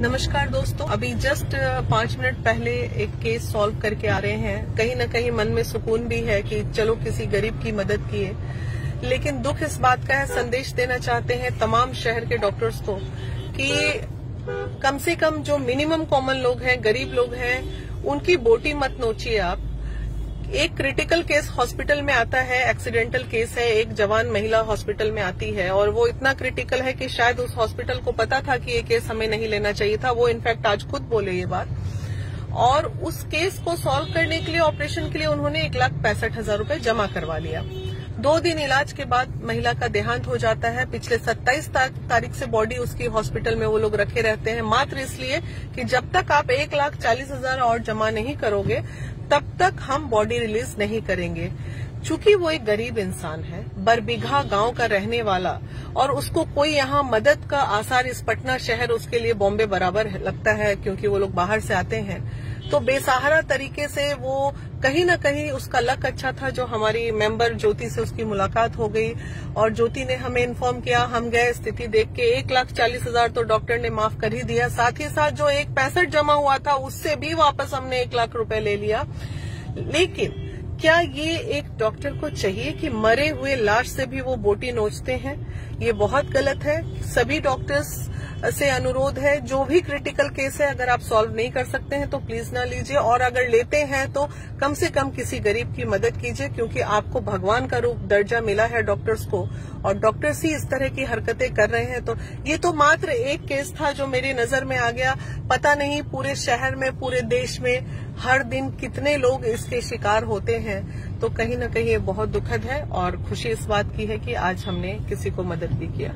नमस्कार दोस्तों, अभी जस्ट 5 मिनट पहले एक केस सॉल्व करके आ रहे हैं। कहीं न कहीं मन में सुकून भी है कि चलो किसी गरीब की मदद किए, लेकिन दुख इस बात का है, संदेश देना चाहते हैं तमाम शहर के डॉक्टर्स को कि कम से कम जो मिनिमम कॉमन लोग हैं, गरीब लोग हैं, उनकी बोटी मत नोचिए आप। एक क्रिटिकल केस हॉस्पिटल में आता है, एक्सीडेंटल केस है, एक जवान महिला हॉस्पिटल में आती है और वो इतना क्रिटिकल है कि शायद उस हॉस्पिटल को पता था कि ये केस हमें नहीं लेना चाहिए था। वो इनफैक्ट आज खुद बोले ये बात, और उस केस को सॉल्व करने के लिए, ऑपरेशन के लिए उन्होंने 1,65,000 रुपए जमा करवा लिया। 2 दिन इलाज के बाद महिला का देहांत हो जाता है। पिछले 27 तारीख से बॉडी उसकी हॉस्पिटल में वो लोग रखे रहते हैं, मात्र इसलिए कि जब तक आप 1,40,000 और जमा नहीं करोगे तब तक हम बॉडी रिलीज नहीं करेंगे। चूंकि वो एक गरीब इंसान है, बरबीघा गांव का रहने वाला, और उसको कोई यहाँ मदद का आसार, इस पटना शहर उसके लिए बॉम्बे बराबर लगता है क्योंकि वो लोग बाहर से आते हैं, तो बेसहारा तरीके से वो कहीं न कहीं उसका लक अच्छा था जो हमारी मेंबर ज्योति से उसकी मुलाकात हो गई और ज्योति ने हमें इन्फॉर्म किया। हम गए, स्थिति देख के 1,40,000 तो डॉक्टर ने माफ कर ही दिया, साथ ही साथ जो 1,65,000 जमा हुआ था उससे भी वापस हमने 1,00,000 रुपए ले लिया। लेकिन क्या ये एक डॉक्टर को चाहिए कि मरे हुए लाश से भी वो बोटी नोचते हैं? ये बहुत गलत है। सभी डॉक्टर्स से अनुरोध है, जो भी क्रिटिकल केस है अगर आप सॉल्व नहीं कर सकते हैं तो प्लीज ना लीजिए, और अगर लेते हैं तो कम से कम किसी गरीब की मदद कीजिए, क्योंकि आपको भगवान का रूप दर्जा मिला है डॉक्टर्स को, और डॉक्टर्स ही इस तरह की हरकतें कर रहे हैं। तो ये तो मात्र एक केस था जो मेरी नजर में आ गया। पता नहीं पूरे शहर में, पूरे देश में हर दिन कितने लोग इसके शिकार होते हैं। तो कहीं न कहीं ये बहुत दुखद है, और खुशी इस बात की है कि आज हमने किसी को मदद भी किया।